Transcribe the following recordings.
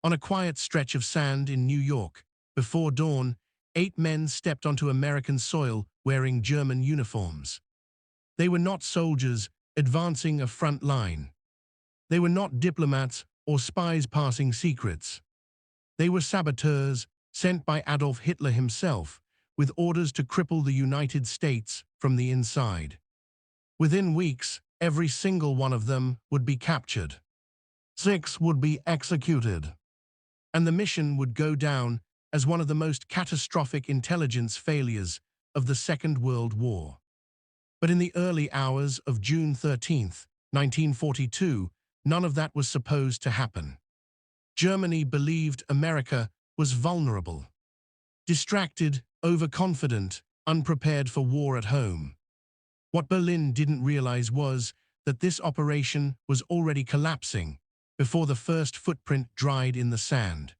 On a quiet stretch of sand in New York, before dawn, 8 men stepped onto American soil wearing German uniforms. They were not soldiers advancing a front line. They were not diplomats or spies passing secrets. They were saboteurs sent by Adolf Hitler himself, with orders to cripple the United States from the inside. Within weeks, every single one of them would be captured. 6 would be executed. And the mission would go down as one of the most catastrophic intelligence failures of the Second World War. But in the early hours of June 13th, 1942, none of that was supposed to happen. Germany believed America was vulnerable, distracted, overconfident, unprepared for war at home. What Berlin didn't realize was that this operation was already collapsing before the first footprint dried in the sand.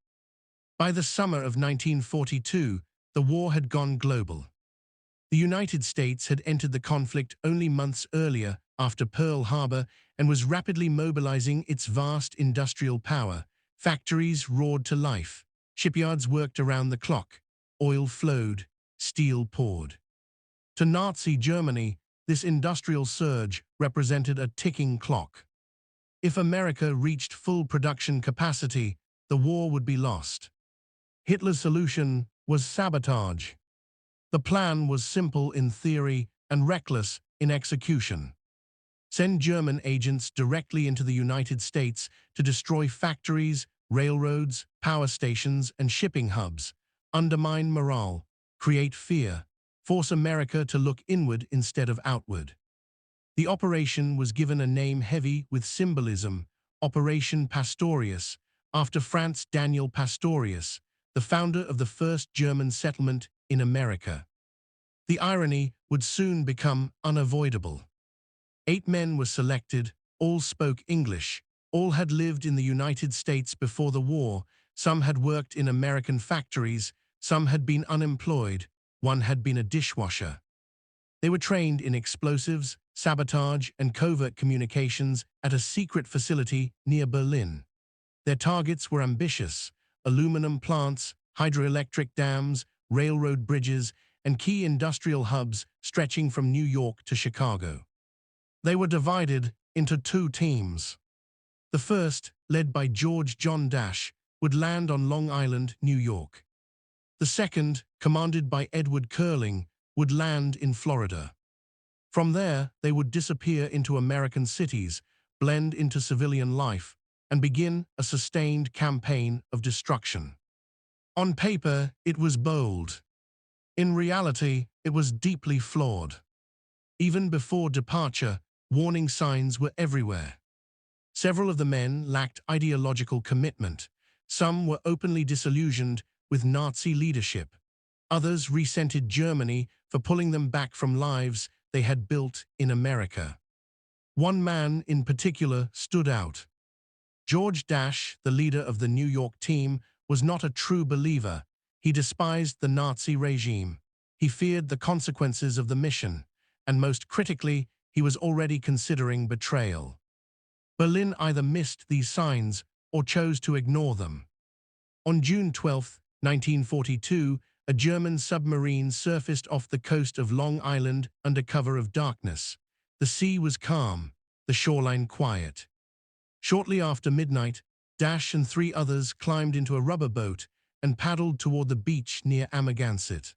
By the summer of 1942, the war had gone global. The United States had entered the conflict only months earlier after Pearl Harbor and was rapidly mobilizing its vast industrial power. Factories roared to life, shipyards worked around the clock, oil flowed, steel poured. To Nazi Germany, this industrial surge represented a ticking clock. If America reached full production capacity, the war would be lost. Hitler's solution was sabotage. The plan was simple in theory and reckless in execution. Send German agents directly into the United States to destroy factories, railroads, power stations, and shipping hubs, undermine morale, create fear, force America to look inward instead of outward. The operation was given a name heavy with symbolism, Operation Pastorius, after Franz Daniel Pastorius, the founder of the first German settlement in America. The irony would soon become unavoidable. 8 men were selected, all spoke English, all had lived in the United States before the war, some had worked in American factories, some had been unemployed, one had been a dishwasher. They were trained in explosives, sabotage, and covert communications at a secret facility near Berlin. Their targets were ambitious: aluminum plants, hydroelectric dams, railroad bridges, and key industrial hubs stretching from New York to Chicago. They were divided into 2 teams. The first, led by George John Dash, would land on Long Island, New York. The second, commanded by Edward Curling, would land in Florida. From there, they would disappear into American cities, blend into civilian life, and begin a sustained campaign of destruction. On paper, it was bold. In reality, it was deeply flawed. Even before departure, warning signs were everywhere. Several of the men lacked ideological commitment. Some were openly disillusioned with Nazi leadership. Others resented Germany for pulling them back from lives they had built in America. One man in particular stood out. George Dash, the leader of the New York team, was not a true believer. He despised the Nazi regime. He feared the consequences of the mission, and most critically, he was already considering betrayal. Berlin either missed these signs or chose to ignore them. On June 12, 1942, a German submarine surfaced off the coast of Long Island under cover of darkness. The sea was calm, the shoreline quiet. Shortly after midnight, Dash and 3 others climbed into a rubber boat and paddled toward the beach near Amagansett.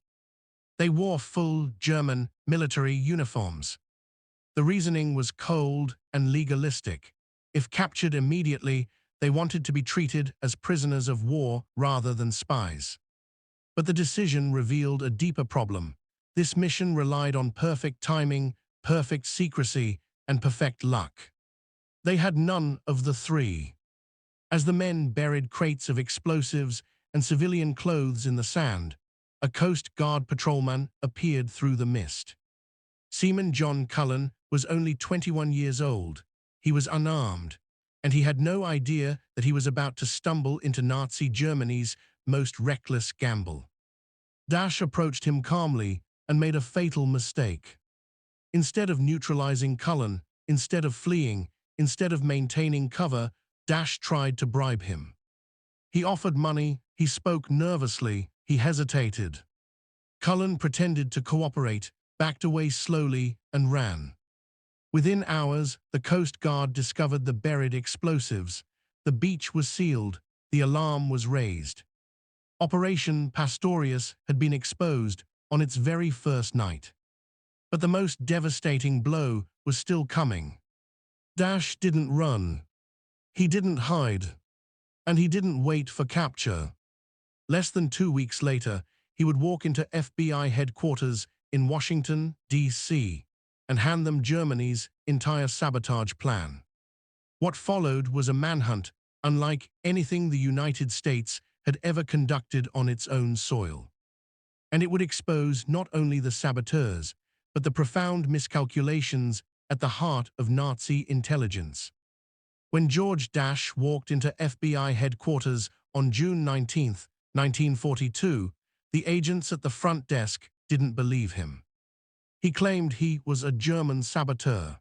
They wore full German military uniforms. The reasoning was cold and legalistic. If captured immediately, they wanted to be treated as prisoners of war rather than spies. But the decision revealed a deeper problem. This mission relied on perfect timing, perfect secrecy, and perfect luck. They had none of the 3. As the men buried crates of explosives and civilian clothes in the sand, a Coast Guard patrolman appeared through the mist. Seaman John Cullen was only 21 years old. He was unarmed, and he had no idea that he was about to stumble into Nazi Germany's most reckless gamble. Dash approached him calmly and made a fatal mistake. Instead of neutralizing Cullen, instead of fleeing, instead of maintaining cover, Dash tried to bribe him. He offered money, he spoke nervously, he hesitated. Cullen pretended to cooperate, backed away slowly, and ran. Within hours, the Coast Guard discovered the buried explosives. The beach was sealed, the alarm was raised. Operation Pastorius had been exposed on its very first night. But the most devastating blow was still coming. Dash didn't run. He didn't hide. And he didn't wait for capture. Less than 2 weeks later, he would walk into FBI headquarters in Washington, D.C., and hand them Germany's entire sabotage plan. What followed was a manhunt unlike anything the United States had ever conducted on its own soil. And it would expose not only the saboteurs, but the profound miscalculations at the heart of Nazi intelligence. When George Dash walked into FBI headquarters on June 19, 1942, the agents at the front desk didn't believe him. He claimed he was a German saboteur.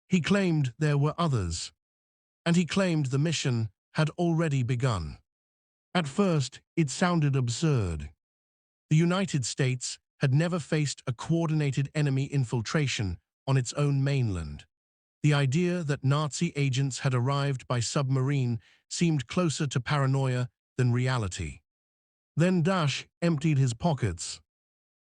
He claimed there were others. And he claimed the mission had already begun. At first, it sounded absurd. The United States had never faced a coordinated enemy infiltration on its own mainland. The idea that Nazi agents had arrived by submarine seemed closer to paranoia than reality. Then Dash emptied his pockets.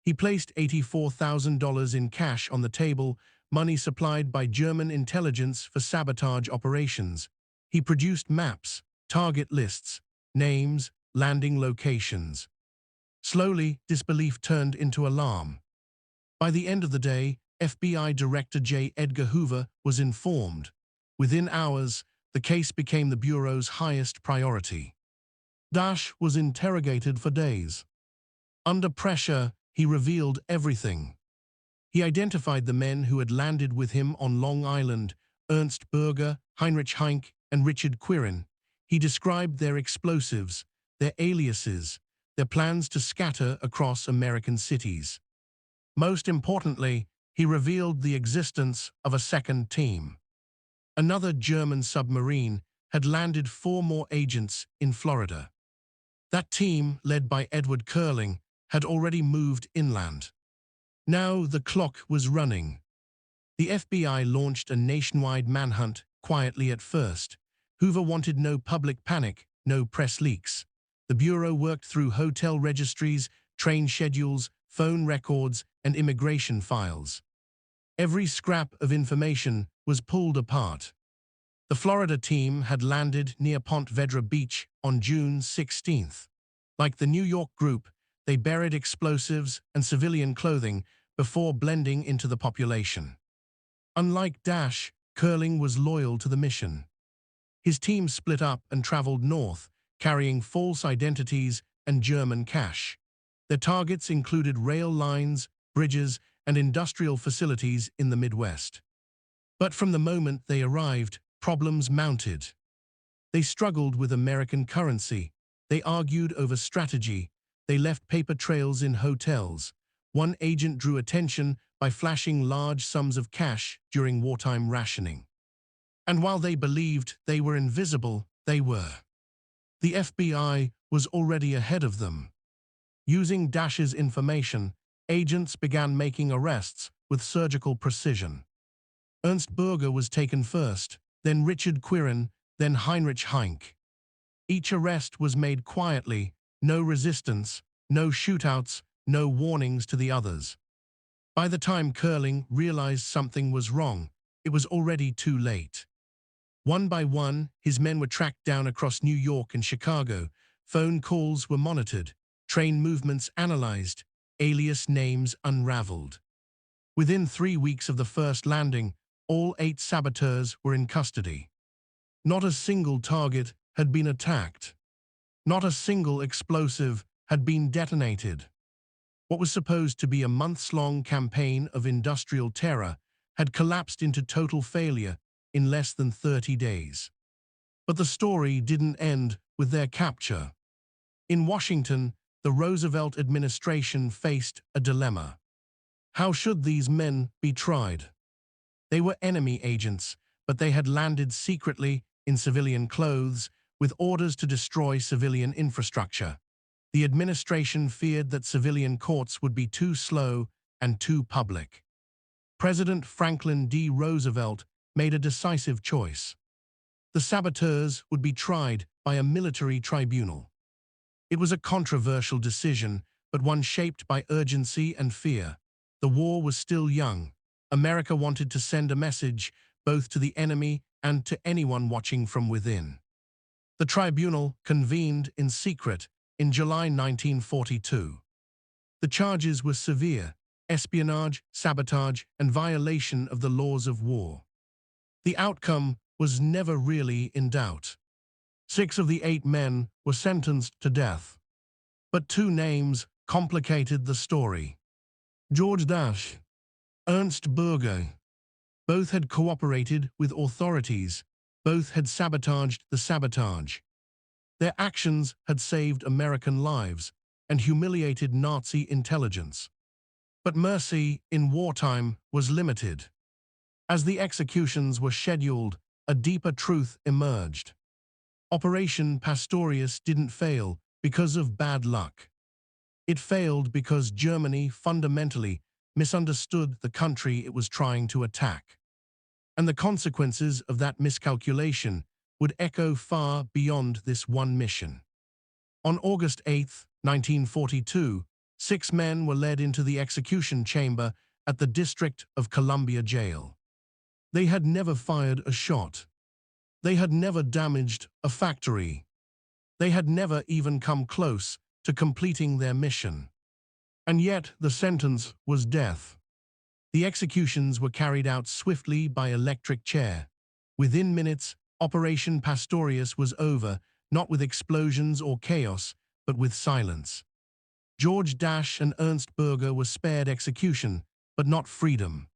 He placed $84,000 in cash on the table, money supplied by German intelligence for sabotage operations. He produced maps, target lists, names, landing locations. Slowly, disbelief turned into alarm. By the end of the day, FBI Director J. Edgar Hoover was informed. Within hours, the case became the Bureau's highest priority. Dash was interrogated for days. Under pressure, he revealed everything. He identified the men who had landed with him on Long Island, Ernst Berger, Heinrich Heinck, and Richard Quirin. He described their explosives, their aliases, their plans to scatter across American cities. Most importantly, he revealed the existence of a second team. Another German submarine had landed 4 more agents in Florida. That team, led by Edward Curling, had already moved inland. Now the clock was running. The FBI launched a nationwide manhunt, quietly at first. Hoover wanted no public panic, no press leaks. The Bureau worked through hotel registries, train schedules, phone records, and immigration files. Every scrap of information was pulled apart. The Florida team had landed near Ponte Vedra Beach on June 16th. Like the New York group, they buried explosives and civilian clothing before blending into the population. Unlike Dash, Curling was loyal to the mission. His team split up and traveled north, carrying false identities and German cash. Their targets included rail lines, bridges, and industrial facilities in the Midwest. But from the moment they arrived, problems mounted. They struggled with American currency. They argued over strategy. They left paper trails in hotels. One agent drew attention by flashing large sums of cash during wartime rationing. And while they believed they were invisible, they were. The FBI was already ahead of them. Using Dash's information, agents began making arrests with surgical precision. Ernst Berger was taken first, then Richard Quirin, then Heinrich Heinck. Each arrest was made quietly, no resistance, no shootouts, no warnings to the others. By the time Curling realized something was wrong, it was already too late. One by one, his men were tracked down across New York and Chicago. Phone calls were monitored, train movements analyzed, alias names unraveled. Within 3 weeks of the first landing, all 8 saboteurs were in custody. Not a single target had been attacked. Not a single explosive had been detonated. What was supposed to be a months-long campaign of industrial terror had collapsed into total failure in less than 30 days. But the story didn't end with their capture. In Washington, the Roosevelt administration faced a dilemma. How should these men be tried? They were enemy agents, but they had landed secretly in civilian clothes, with orders to destroy civilian infrastructure. The administration feared that civilian courts would be too slow and too public. President Franklin D. Roosevelt made a decisive choice. The saboteurs would be tried by a military tribunal. It was a controversial decision, but one shaped by urgency and fear. The war was still young. America wanted to send a message both to the enemy and to anyone watching from within. The tribunal convened in secret in July 1942. The charges were severe: espionage, sabotage, and violation of the laws of war. The outcome was never really in doubt. 6 of the 8 men were sentenced to death. But 2 names complicated the story. George Dash, Ernst Burger. Both had cooperated with authorities. Both had sabotaged the sabotage. Their actions had saved American lives and humiliated Nazi intelligence. But mercy in wartime was limited. As the executions were scheduled, a deeper truth emerged. Operation Pastorius didn't fail because of bad luck. It failed because Germany fundamentally misunderstood the country it was trying to attack. And the consequences of that miscalculation would echo far beyond this one mission. On August 8, 1942, 6 men were led into the execution chamber at the District of Columbia Jail. They had never fired a shot. They had never damaged a factory. They had never even come close to completing their mission. And yet the sentence was death. The executions were carried out swiftly by electric chair. Within minutes, Operation Pastorius was over, not with explosions or chaos, but with silence. George Dash and Ernst Burger were spared execution, but not freedom.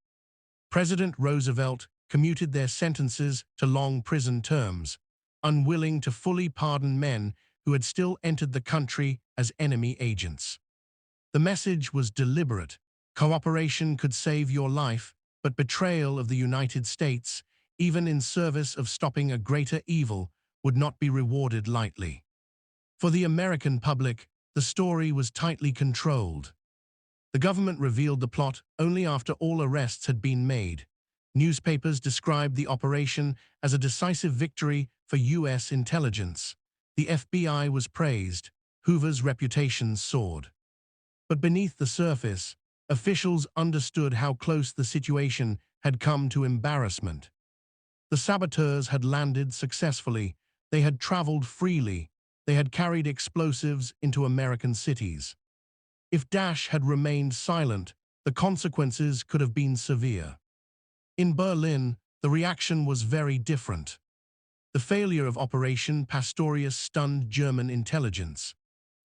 President Roosevelt commuted their sentences to long prison terms, unwilling to fully pardon men who had still entered the country as enemy agents. The message was deliberate. Cooperation could save your life, but betrayal of the United States, even in service of stopping a greater evil, would not be rewarded lightly. For the American public, the story was tightly controlled. The government revealed the plot only after all arrests had been made. Newspapers described the operation as a decisive victory for U.S. intelligence. The FBI was praised. Hoover's reputation soared. But beneath the surface, officials understood how close the situation had come to embarrassment. The saboteurs had landed successfully. They had traveled freely. They had carried explosives into American cities. If Dash had remained silent, the consequences could have been severe. In Berlin, the reaction was very different. The failure of Operation Pastorius stunned German intelligence.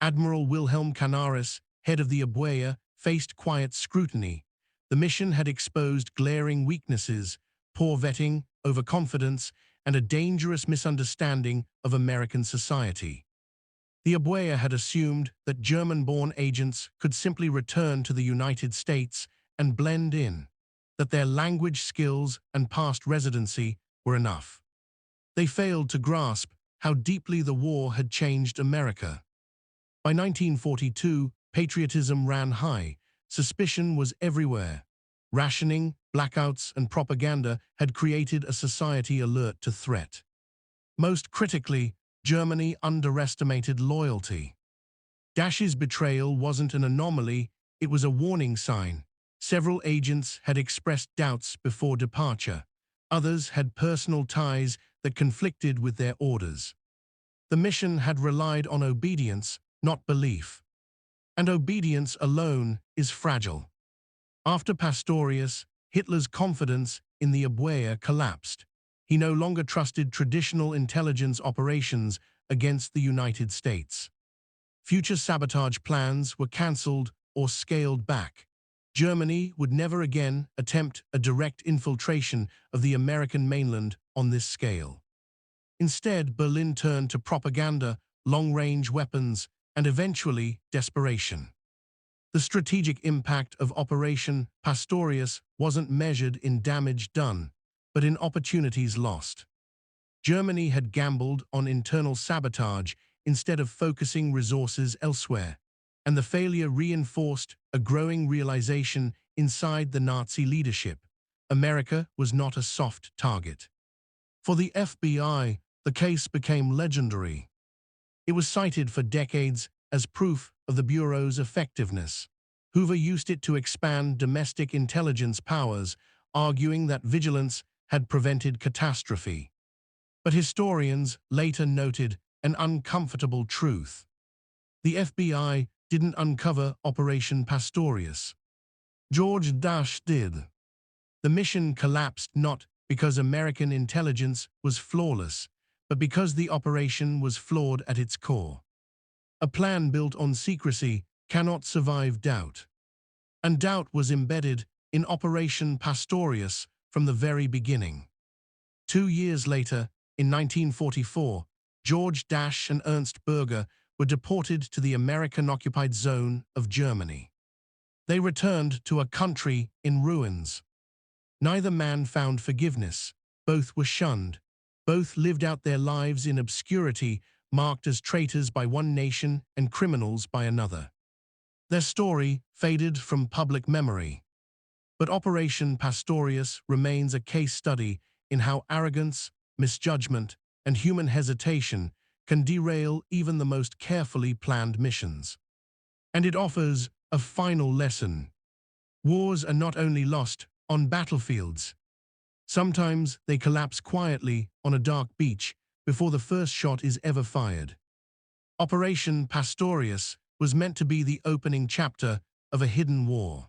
Admiral Wilhelm Canaris, head of the WWII, faced quiet scrutiny. The mission had exposed glaring weaknesses: poor vetting, overconfidence, and a dangerous misunderstanding of American society. The WWII had assumed that German-born agents could simply return to the United States and blend in, that their language skills and past residency were enough. They failed to grasp how deeply the war had changed America. By 1942, patriotism ran high. Suspicion was everywhere. Rationing, blackouts, and propaganda had created a society alert to threat. Most critically, Germany underestimated loyalty. Dash's betrayal wasn't an anomaly, it was a warning sign. Several agents had expressed doubts before departure. Others had personal ties that conflicted with their orders. The mission had relied on obedience, not belief. And obedience alone is fragile. After Pastorius, Hitler's confidence in the WWII collapsed. He no longer trusted traditional intelligence operations against the United States. Future sabotage plans were cancelled or scaled back. Germany would never again attempt a direct infiltration of the American mainland on this scale. Instead, Berlin turned to propaganda, long-range weapons, and eventually desperation. The strategic impact of Operation Pastorius wasn't measured in damage done, but in opportunities lost. Germany had gambled on internal sabotage instead of focusing resources elsewhere, and the failure reinforced a growing realization inside the Nazi leadership: America was not a soft target. For the FBI, the case became legendary. It was cited for decades as proof of the Bureau's effectiveness. Hoover used it to expand domestic intelligence powers, arguing that vigilance had prevented catastrophe. But historians later noted an uncomfortable truth. The FBI didn't uncover Operation Pastorius. George Dash did. The mission collapsed not because American intelligence was flawless, but because the operation was flawed at its core. A plan built on secrecy cannot survive doubt. And doubt was embedded in Operation Pastorius from the very beginning. 2 years later, in 1944, George Dash and Ernst Berger were deported to the American-occupied zone of Germany. They returned to a country in ruins. Neither man found forgiveness. Both were shunned. Both lived out their lives in obscurity, marked as traitors by one nation and criminals by another. Their story faded from public memory. But Operation Pastorius remains a case study in how arrogance, misjudgment, and human hesitation can derail even the most carefully planned missions. And it offers a final lesson. Wars are not only lost on battlefields. Sometimes they collapse quietly on a dark beach before the first shot is ever fired. Operation Pastorius was meant to be the opening chapter of a hidden war.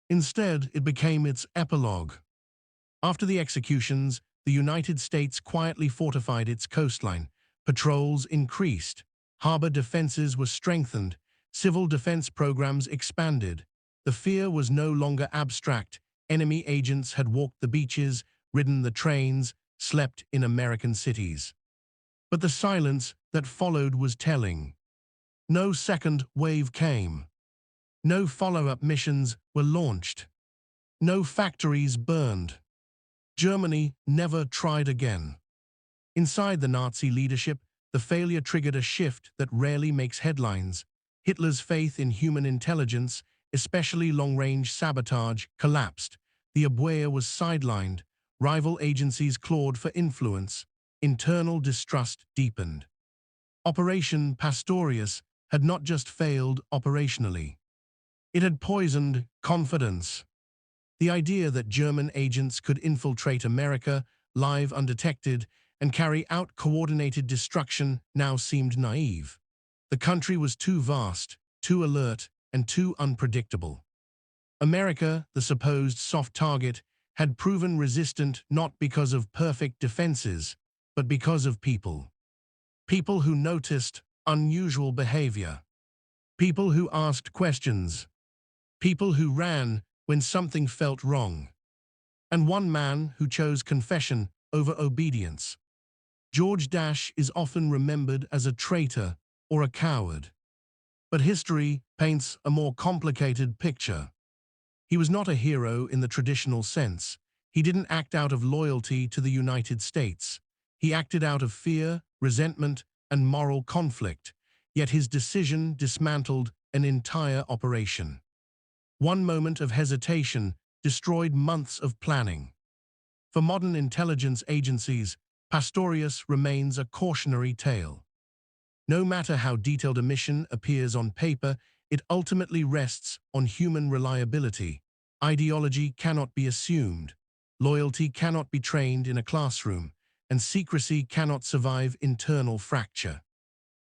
Instead, it became its epilogue. After the executions, the United States quietly fortified its coastline. Patrols increased. Harbor defenses were strengthened. Civil defense programs expanded. The fear was no longer abstract. Enemy agents had walked the beaches, ridden the trains, slept in American cities. But the silence that followed was telling. No second wave came. No follow-up missions were launched. No factories burned. Germany never tried again. Inside the Nazi leadership, the failure triggered a shift that rarely makes headlines. Hitler's faith in human intelligence, especially long-range sabotage, collapsed. The Abwehr was sidelined. Rival agencies clawed for influence. Internal distrust deepened. Operation Pastorius had not just failed operationally. It had poisoned confidence. The idea that German agents could infiltrate America, live undetected, and carry out coordinated destruction now seemed naive. The country was too vast, too alert, and too unpredictable. America, the supposed soft target, had proven resistant not because of perfect defenses, but because of people. People who noticed unusual behavior. People who asked questions. People who ran when something felt wrong. And one man who chose confession over obedience. George Dash is often remembered as a traitor or a coward. But history paints a more complicated picture. He was not a hero in the traditional sense. He didn't act out of loyalty to the United States. He acted out of fear, resentment, and moral conflict, yet his decision dismantled an entire operation. One moment of hesitation destroyed months of planning. For modern intelligence agencies, Pastorius remains a cautionary tale. No matter how detailed a mission appears on paper, it ultimately rests on human reliability. Ideology cannot be assumed, loyalty cannot be trained in a classroom, and secrecy cannot survive internal fracture.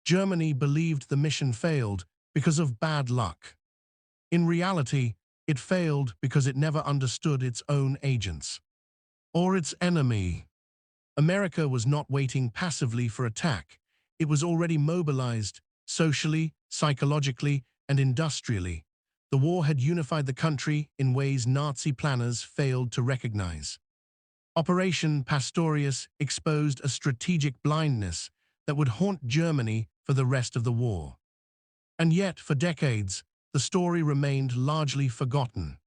Germany believed the mission failed because of bad luck. In reality, it failed because it never understood its own agents. Or its enemy. America was not waiting passively for attack. It was already mobilized, socially, psychologically, and industrially. The war had unified the country in ways Nazi planners failed to recognize. Operation Pastorius exposed a strategic blindness that would haunt Germany for the rest of the war. And yet, for decades, the story remained largely forgotten,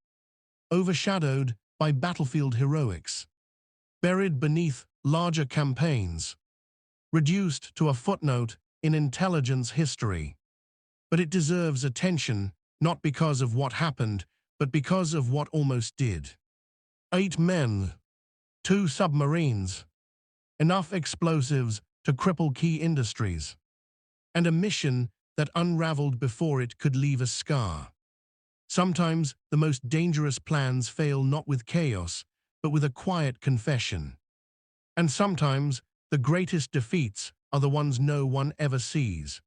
overshadowed by battlefield heroics. Buried beneath larger campaigns, reduced to a footnote in intelligence history. But it deserves attention, not because of what happened, but because of what almost did. 8 men, 2 submarines, enough explosives to cripple key industries, and a mission that unraveled before it could leave a scar. Sometimes the most dangerous plans fail not with chaos, but with a quiet confession. And sometimes the greatest defeats are the ones no one ever sees.